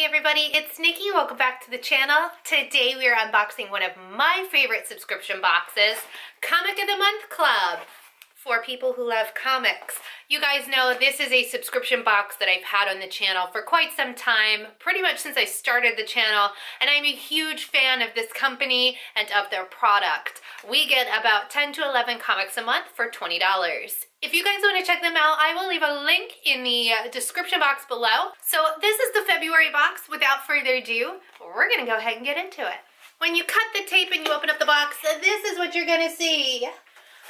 everybody, it's Nikki. Welcome back to the channel. Today we are unboxing one of my favorite subscription boxes, Comic of the Month Club, for people who love comics. You guys know this is a subscription box that I've had on the channel for quite some time, pretty much since I started the channel, and I'm a huge fan of this company and of their product. We get about 10 to 11 comics a month for $20. If you guys want to check them out, I will leave a link in the description box below. So this is the February box. Without further ado, we're going to go ahead and get into it. When you cut the tape and you open up the box, this is what you're going to see.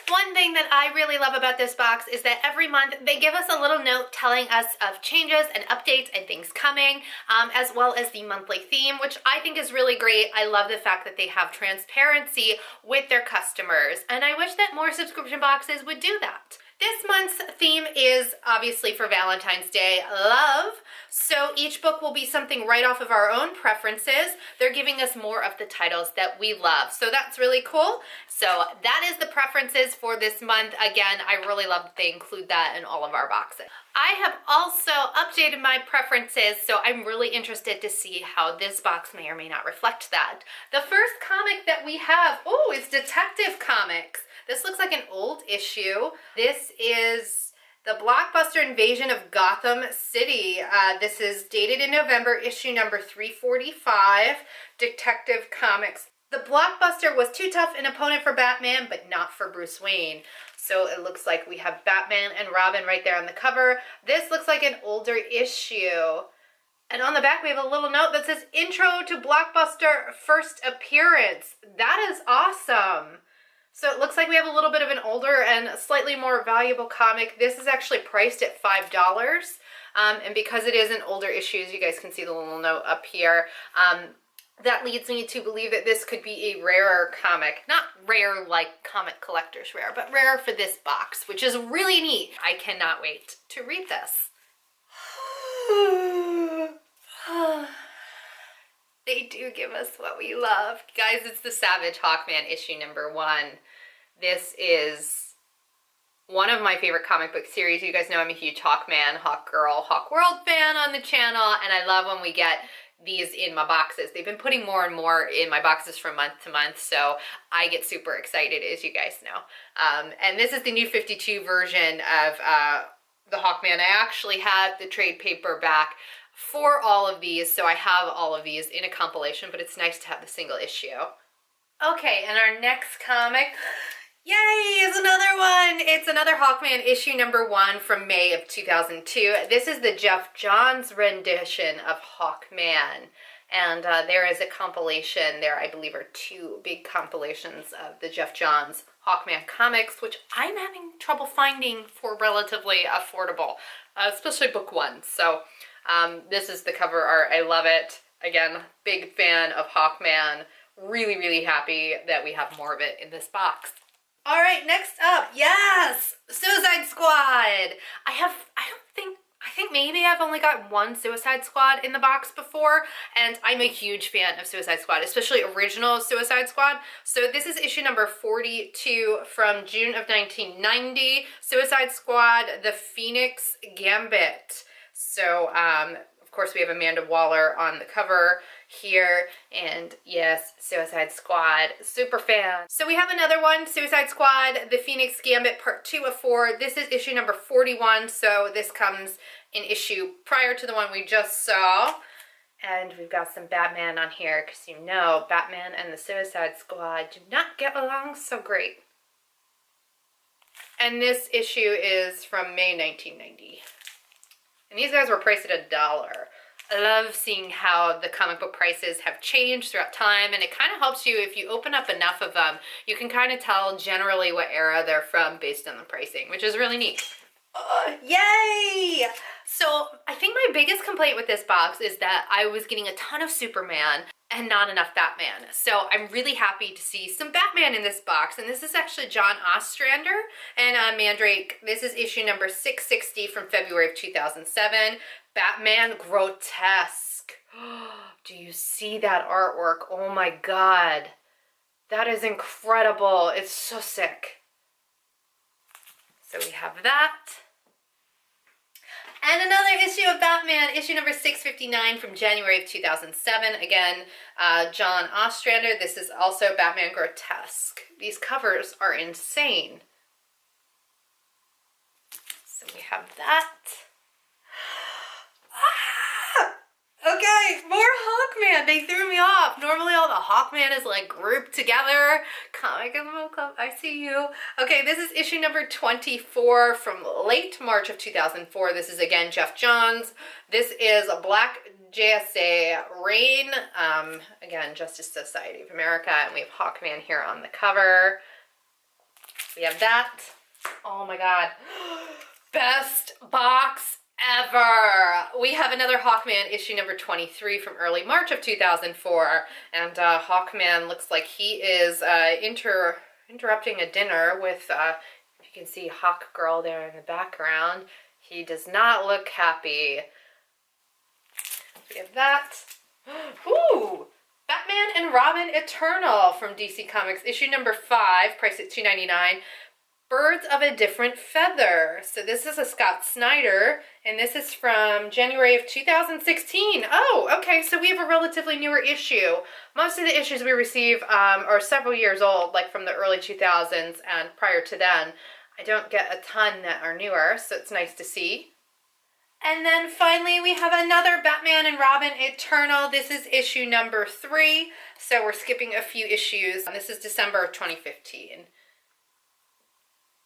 One thing that I really love about this box is that every month they give us a little note telling us of changes and updates and things coming, as well as the monthly theme, which I think is really great. I love the fact that they have transparency with their customers, and I wish that more subscription boxes would do that. This month's theme is obviously for Valentine's Day, love. So each book will be something right off of our own preferences. They're giving us more of the titles that we love. So that's really cool. So that is the preferences for this month. Again, I really love that they include that in all of our boxes. I have also updated my preferences, so I'm really interested to see how this box may or may not reflect that. The first comic that we have, is Detective Comics. This looks like an old issue. This is the Blockbuster Invasion of Gotham City. This is dated in November, issue number 345, Detective Comics. The Blockbuster was too tough an opponent for Batman, but not for Bruce Wayne. So it looks like we have Batman and Robin right there on the cover. This looks like an older issue. And on the back we have a little note that says, Intro to Blockbuster First Appearance. That is awesome. So it looks like we have a little bit of an older and slightly more valuable comic. This is actually priced at $5. And because it is an older issue, as you guys can see the little note up here, that leads me to believe that this could be a rarer comic. Not rare like comic collectors rare, but rare for this box, which is really neat. I cannot wait to read this. They do give us what we love. Guys, it's the Savage Hawkman issue number 1. This is one of my favorite comic book series. You guys know I'm a huge Hawkman, Hawkgirl, Hawkworld fan on the channel, and I love when we get these in my boxes. They've been putting more and more in my boxes from month to month, so I get super excited, as you guys know. And this is the new 52 version of the Hawkman. I actually had the trade paperback for all of these, so I have all of these in a compilation, but it's nice to have the single issue. Okay, and our next comic, yay, is another one. It's another Hawkman issue number 1 from May of 2002. This is the Jeff Johns rendition of Hawkman, and there is a compilation. There, I believe, are 2 big compilations of the Jeff Johns Hawkman comics, which I'm having trouble finding for relatively affordable, especially book 1. So this is the cover art. I love it. Again, big fan of Hawkman. Really, really happy that we have more of it in this box. All right, next up, yes, Suicide Squad. I think maybe I've only got one Suicide Squad in the box before, and I'm a huge fan of Suicide Squad, especially original Suicide Squad. So this is issue number 42 from June of 1990, Suicide Squad, The Phoenix Gambit. So, of course, we have Amanda Waller on the cover here, and yes, Suicide Squad, super fan. So we have another one, Suicide Squad, The Phoenix Gambit, part 2 of 4. This is issue number 41, so this comes in issue prior to the one we just saw. And we've got some Batman on here, because you know Batman and the Suicide Squad do not get along so great. And this issue is from May 1990. And these guys were priced at $1. I love seeing how the comic book prices have changed throughout time, and it kind of helps you if you open up enough of them. You can kind of tell generally what era they're from based on the pricing, which is really neat. Yay! So I think my biggest complaint with this box is that I was getting a ton of Superman and not enough Batman. So I'm really happy to see some Batman in this box. And this is actually John Ostrander and Mandrake. This is issue number 660 from February of 2007. Batman Grotesque. Do you see that artwork? Oh my God. That is incredible. It's so sick. So we have that. And another issue of Batman, issue number 659 from January of 2007. Again, John Ostrander. This is also Batman Grotesque. These covers are insane. So we have that. Okay, more Hawkman. They threw me off. Normally all the Hawkman is like grouped together. Comic in the Book Club, I see you. Okay, this is issue number 24 from late March of 2004. This is again Jeff Johns. This is a Black JSA Reign. Again, Justice Society of America. And we have Hawkman here on the cover. We have that. Oh my god. Best box ever. We have another Hawkman issue number 23 from early March of 2004, and Hawkman looks like he is interrupting a dinner with, if you can see Hawk Girl there in the background. He does not look happy. We have that. Ooh! Batman and Robin Eternal from DC Comics, issue number 5, priced at $2.99. Birds of a Different Feather. So this is a Scott Snyder, and this is from January of 2016. Oh, okay, so we have a relatively newer issue. Most of the issues we receive are several years old, like from the early 2000s, and prior to then, I don't get a ton that are newer, so it's nice to see. And then finally, we have another Batman and Robin Eternal. This is issue number 3, so we're skipping a few issues. This is December of 2015.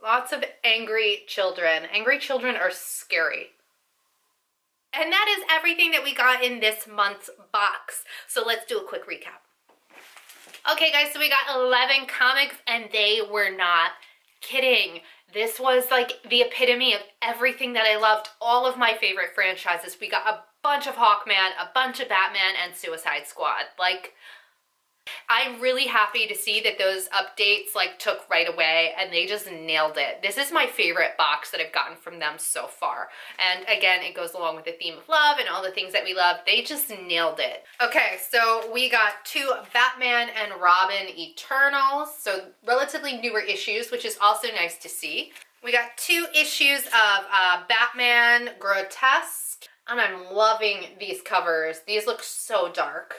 Lots of angry children. Angry children are scary. And that is everything that we got in this month's box. So let's do a quick recap. Okay guys, so we got 11 comics and they were not kidding. This was like the epitome of everything that I loved. All of my favorite franchises. We got a bunch of Hawkman, a bunch of Batman, and Suicide Squad. Like, I'm really happy to see that those updates like took right away and they just nailed it. This is my favorite box that I've gotten from them so far. And again, it goes along with the theme of love and all the things that we love. They just nailed it. Okay, so we got 2 Batman and Robin Eternals. So relatively newer issues, which is also nice to see. We got 2 issues of Batman Grotesque. And I'm loving these covers. These look so dark.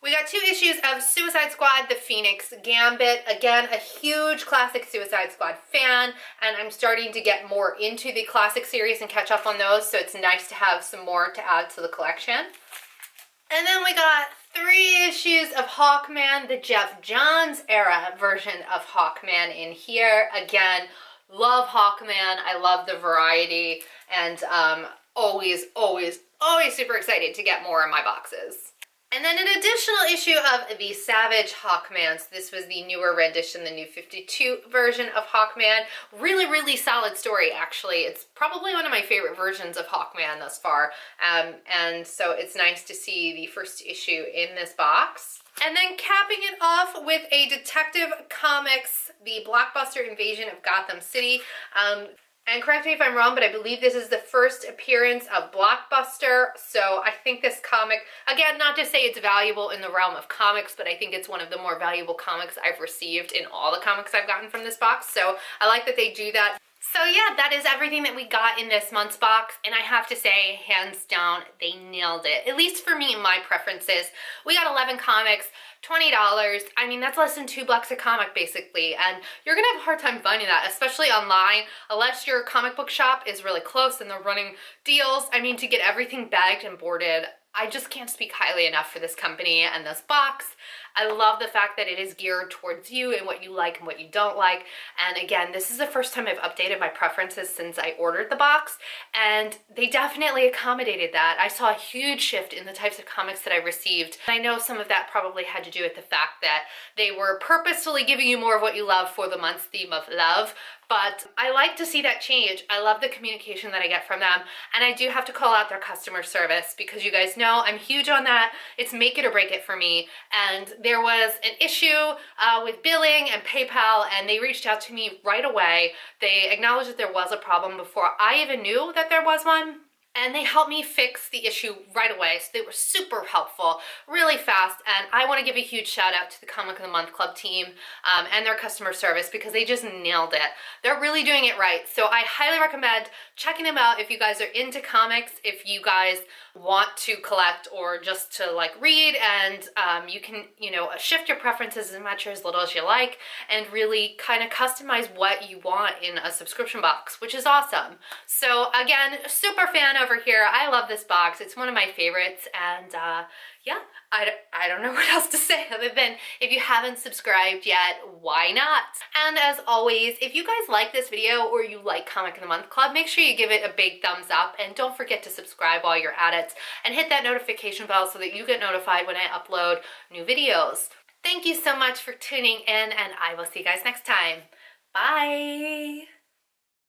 We got 2 issues of Suicide Squad, The Phoenix Gambit. Again, a huge classic Suicide Squad fan, and I'm starting to get more into the classic series and catch up on those, so it's nice to have some more to add to the collection. And then we got 3 issues of Hawkman, the Jeff Johns era version of Hawkman in here. Again, love Hawkman. I love the variety, and always super excited to get more in my boxes. And then an additional issue of the Savage Hawkman. So this was the newer rendition, the new 52 version of Hawkman. Really solid story, actually. It's probably one of my favorite versions of Hawkman thus far. And so it's nice to see the first issue in this box. And then capping it off with a Detective Comics, the Blockbuster Invasion of Gotham City. And correct me if I'm wrong, but I believe this is the first appearance of Blockbuster. So I think this comic, again, not to say it's valuable in the realm of comics, but I think it's one of the more valuable comics I've received in all the comics I've gotten from this box. So I like that they do that. So yeah, that is everything that we got in this month's box, and I have to say, hands down, they nailed it. At least for me and my preferences. We got 11 comics, $20. I mean, that's less than $2 a comic, basically, and you're gonna have a hard time finding that, especially online, unless your comic book shop is really close and they're running deals. I mean, to get everything bagged and boarded, I just can't speak highly enough for this company and this box. I love the fact that it is geared towards you and what you like and what you don't like. And again, this is the first time I've updated my preferences since I ordered the box, and they definitely accommodated that. I saw a huge shift in the types of comics that I received. I know some of that probably had to do with the fact that they were purposefully giving you more of what you love for the month's theme of love. But I like to see that change. I love the communication that I get from them. And I do have to call out their customer service because you guys know I'm huge on that. It's make it or break it for me. And there was an issue with billing and PayPal, and they reached out to me right away. They acknowledged that there was a problem before I even knew that there was one. and they helped me fix the issue right away. So they were super helpful, really fast, and I want to give a huge shout out to the Comic of the Month Club team and their customer service because they just nailed it. They're really doing it right. So I highly recommend checking them out if you guys are into comics, if you guys want to collect or just to like read, and you can, you know, shift your preferences as much or as little as you like and really kind of customize what you want in a subscription box, which is awesome. So again, super fan over here. I love this box. It's one of my favorites, and yeah, I don't know what else to say other than if you haven't subscribed yet, why not? And as always, if you guys like this video or you like Comic of the Month Club, make sure you give it a big thumbs up, and don't forget to subscribe while you're at it and hit that notification bell so that you get notified when I upload new videos. Thank you so much for tuning in, and I will see you guys next time. Bye!